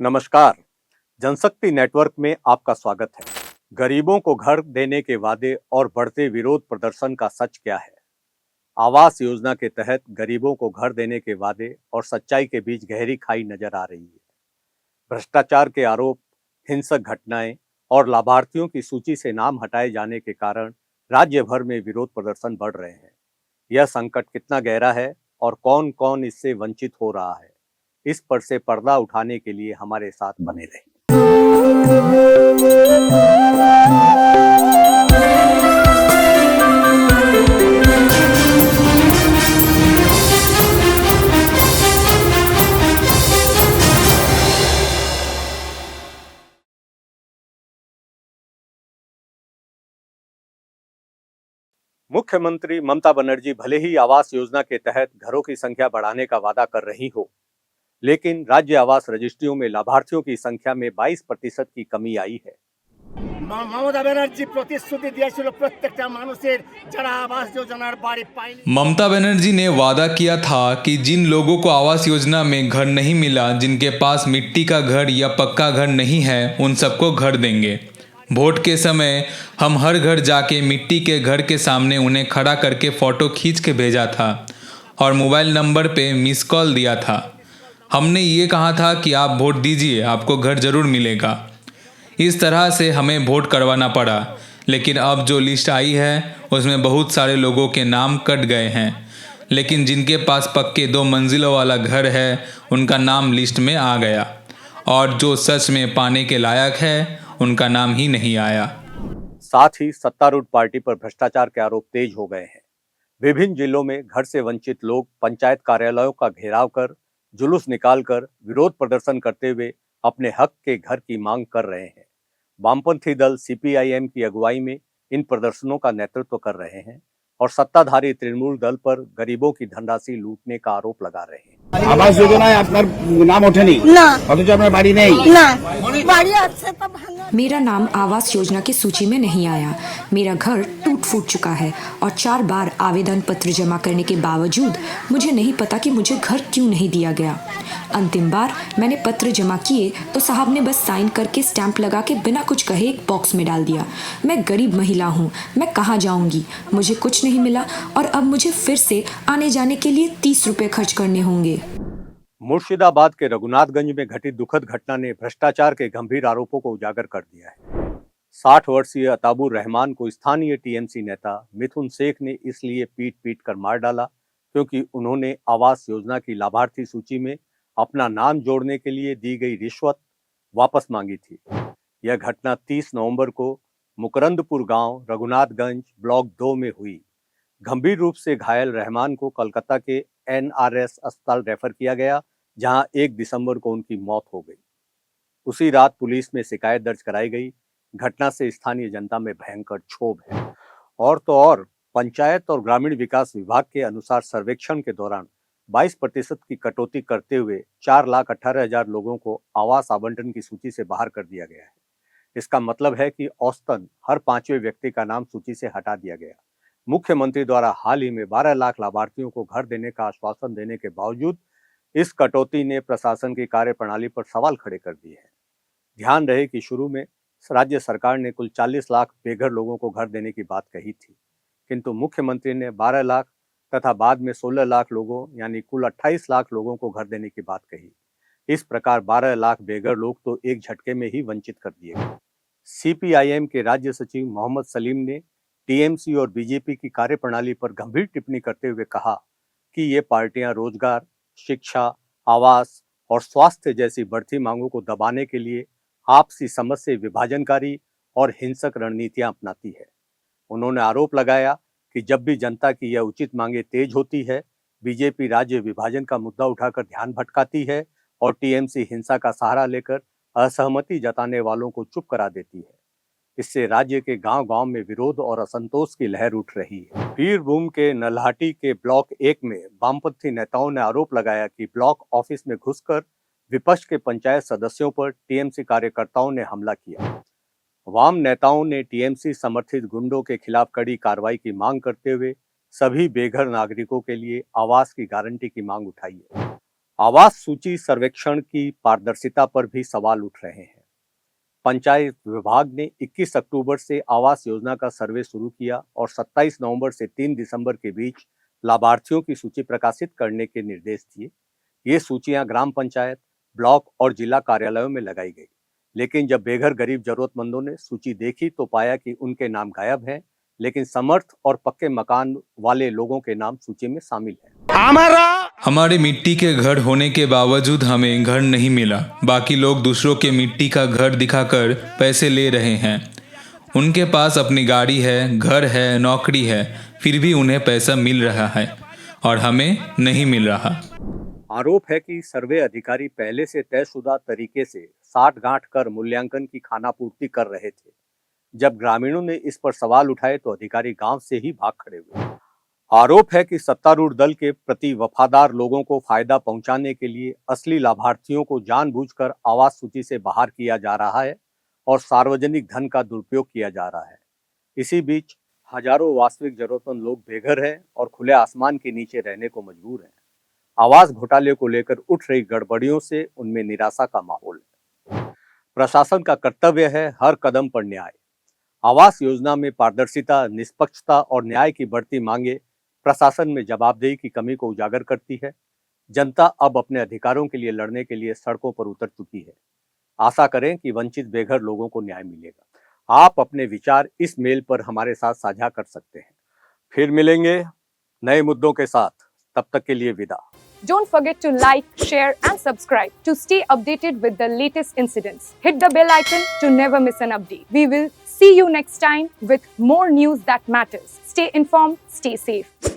नमस्कार। जनशक्ति नेटवर्क में आपका स्वागत है। गरीबों को घर देने के वादे और बढ़ते विरोध प्रदर्शन का सच क्या है? आवास योजना के तहत गरीबों को घर देने के वादे और सच्चाई के बीच गहरी खाई नजर आ रही है। भ्रष्टाचार के आरोप, हिंसक घटनाएं और लाभार्थियों की सूची से नाम हटाए जाने के कारण राज्य भर में विरोध प्रदर्शन बढ़ रहे हैं। यह संकट कितना गहरा है और कौन कौन इससे वंचित हो रहा है, इस पर से पर्दा उठाने के लिए हमारे साथ बने रहे। मुख्यमंत्री ममता बनर्जी भले ही आवास योजना के तहत घरों की संख्या बढ़ाने का वादा कर रही हो, लेकिन राज्य आवास रजिस्ट्रियों में लाभार्थियों की संख्या में 22% की कमी आई है। ममता बनर्जी प्रतिश्रुति दिएছিল প্রত্যেকটা মানুষের যারা आवास योजनाর বাড়ি পায়নি। ममता बनर्जी ने वादा किया था कि जिन लोगों को आवास योजना में घर नहीं मिला, जिनके पास मिट्टी का घर या पक्का घर नहीं है, उन सबको घर देंगे। वोट के समय हम हर घर जाके मिट्टी के घर के सामने उन्हें खड़ा करके फ़ोटो खींच के भेजा था और मोबाइल नंबर पे मिस कॉल दिया था। हमने ये कहा था कि आप वोट दीजिए, आपको घर ज़रूर मिलेगा। इस तरह से हमें वोट करवाना पड़ा, लेकिन अब जो लिस्ट आई है उसमें बहुत सारे लोगों के नाम कट गए हैं, लेकिन जिनके पास पक्के 2 मंजिलों वाला घर है उनका नाम लिस्ट में आ गया, और जो सच में पाने के लायक है उनका नाम ही नहीं आया। साथ ही सत्तारूढ़ पार्टी पर भ्रष्टाचार के आरोप तेज हो गए हैं। विभिन्न जिलों में घर से वंचित लोग पंचायत कार्यालयों का घेराव कर, जुलूस निकालकर विरोध प्रदर्शन करते हुए अपने हक के घर की मांग कर रहे हैं। वामपंथी दल सीपीआईएम की अगुवाई में इन प्रदर्शनों का नेतृत्व कर रहे हैं और सत्ताधारी तृणमूल दल पर गरीबों की धनराशि लूटने का आरोप लगा रहे हैं। आवास योजनाয় আপনার নাম ওঠেনি না, অথচ আপনার বাড়ি নেই না, বাড়ি আছে তো ভাঙা। मेरा नाम आवास योजना की सूची में नहीं आया। मेरा घर टूट फूट चुका है और 4 बार आवेदन पत्र जमा करने के बावजूद मुझे नहीं पता कि मुझे घर क्यों नहीं दिया गया। अंतिम बार मैंने पत्र जमा किए तो साहब ने बस साइन करके स्टैंप लगा के बिना कुछ कहे एक बॉक्स में डाल दिया। मैं गरीब महिला हूँ, मैं कहाँ जाऊँगी? मुझे कुछ नहीं मिला और अब मुझे फिर से आने जाने के लिए 30 रुपये खर्च करने होंगे। मुर्शिदाबाद के रघुनाथगंज में घटित दुखद घटना ने भ्रष्टाचार के गंभीर आरोपों को उजागर कर दिया है। 60 वर्षीय अताबुर रहमान को स्थानीय टीएमसी नेता मिथुन शेख ने इसलिए पीट पीट कर मार डाला क्योंकि उन्होंने आवास योजना की लाभार्थी सूची में अपना नाम जोड़ने के लिए दी गई रिश्वत वापस मांगी थी। यह घटना 30 नवंबर को मुकरंदपुर गांव रघुनाथगंज ब्लॉक 2 में हुई। गंभीर रूप से घायल रहमान को कोलकाता के एनआरएस अस्पताल रेफर किया गया, जहां 1 दिसंबर को उनकी मौत हो गई। उसी रात पुलिस में शिकायत दर्ज कराई गई। घटना से स्थानीय जनता में भयंकर क्षोभ है। और तो और पंचायत और ग्रामीण विकास विभाग के अनुसार सर्वेक्षण के दौरान 22% की कटौती करते हुए 4,18,000 लोगों को आवास आवंटन की सूची से बाहर कर दिया गया है। इसका मतलब है कि औसतन हर 5वें व्यक्ति का नाम सूची से हटा दिया गया। मुख्यमंत्री द्वारा हाल ही में 12 लाख लाभार्थियों को घर देने का आश्वासन देने के बावजूद इस कटौती ने प्रशासन की कार्यप्रणाली पर सवाल खड़े कर दिए हैं। ध्यान रहे कि शुरू में राज्य सरकार ने कुल 40 लाख बेघर लोगों को घर देने की बात कही थी, किंतु मुख्यमंत्री ने 12 लाख तथा बाद में 16 लाख लोगों यानी कुल 28 लाख लोगों को घर देने की बात कही। इस प्रकार 12 लाख बेघर लोग तो एक झटके में ही वंचित कर दिए गए। सीपीआईएम के राज्य सचिव मोहम्मद सलीम ने टीएमसी और बीजेपी की कार्यप्रणाली पर गंभीर टिप्पणी करते हुए कहा कि ये पार्टियां रोजगार, शिक्षा, आवास और स्वास्थ्य जैसी बढ़ती मांगों को दबाने के लिए आपसी समझ से विभाजनकारी और हिंसक रणनीतियां अपनाती है। उन्होंने आरोप लगाया कि जब भी जनता की यह उचित मांगे तेज होती है, बीजेपी राज्य विभाजन का मुद्दा उठाकर ध्यान भटकाती है और टीएमसी हिंसा का सहारा लेकर असहमति जताने वालों को चुप करा देती है। इससे राज्य के गांव-गांव में विरोध और असंतोष की लहर उठ रही है। बीरभूम के नल्हाटी के ब्लॉक 1 में वामपंथी नेताओं ने आरोप लगाया कि ब्लॉक ऑफिस में घुसकर विपक्ष के पंचायत सदस्यों पर टीएमसी कार्यकर्ताओं ने हमला किया। वाम नेताओं ने टीएमसी समर्थित गुंडों के खिलाफ कड़ी कार्रवाई की मांग करते हुए सभी बेघर नागरिकों के लिए आवास की गारंटी की मांग उठाई है। आवास सूची सर्वेक्षण की पारदर्शिता पर भी सवाल उठ रहे हैं। पंचायत विभाग ने 21 अक्टूबर से आवास योजना का सर्वे शुरू किया और 27 नवंबर से 3 दिसंबर के बीच लाभार्थियों की सूची प्रकाशित करने के निर्देश दिए। ये सूचियां ग्राम पंचायत, ब्लॉक और जिला कार्यालयों में लगाई गई, लेकिन जब बेघर गरीब जरूरतमंदों ने सूची देखी तो पाया कि उनके नाम गायब हैं, लेकिन समर्थ और पक्के मकान वाले लोगों के नाम सूची में शामिल हैं। हमारे मिट्टी के घर होने के बावजूद हमें घर नहीं मिला। बाकी लोग दूसरों के मिट्टी का घर दिखाकर पैसे ले रहे हैं। उनके पास अपनी गाड़ी है, घर है, नौकरी है, फिर भी उन्हें पैसा मिल रहा है और हमें नहीं मिल रहा। आरोप है कि सर्वे अधिकारी पहले से तयशुदा तरीके से साठ गांठ कर मूल्यांकन की खानापूर्ति कर रहे थे। जब ग्रामीणों ने इस पर सवाल उठाए तो अधिकारी गांव से ही भाग खड़े हुए। आरोप है कि सत्तारूढ़ दल के प्रति वफादार लोगों को फायदा पहुंचाने के लिए असली लाभार्थियों को जानबूझकर आवास सूची से बाहर किया जा रहा है और सार्वजनिक धन का दुरुपयोग किया जा रहा है। इसी बीच हजारों वास्तविक जरूरतमंद लोग बेघर हैं और खुले आसमान के नीचे रहने को मजबूर हैं। आवास घोटाले को लेकर उठ रही गड़बड़ियों से उनमें निराशा का माहौल है। प्रशासन का कर्तव्य है हर कदम पर न्याय। आवास योजना में पारदर्शिता, निष्पक्षता और न्याय की बढ़ती मांगे प्रशासन में जवाबदेही की कमी को उजागर करती है। जनता अब अपने अधिकारों के लिए लड़ने के लिए सड़कों पर उतर चुकी है। आशा करें कि वंचित बेघर लोगों को न्याय मिलेगा। आप अपने विचार इस मेल पर हमारे साथ साझा कर सकते हैं। फिर मिलेंगे नए मुद्दों के साथ, तब तक के लिए विदा। Don't forget to like, share and subscribe to stay updated with the latest incidents. Hit the bell icon to never miss an update. We will see you next time with more news that matters. Stay informed, stay safe.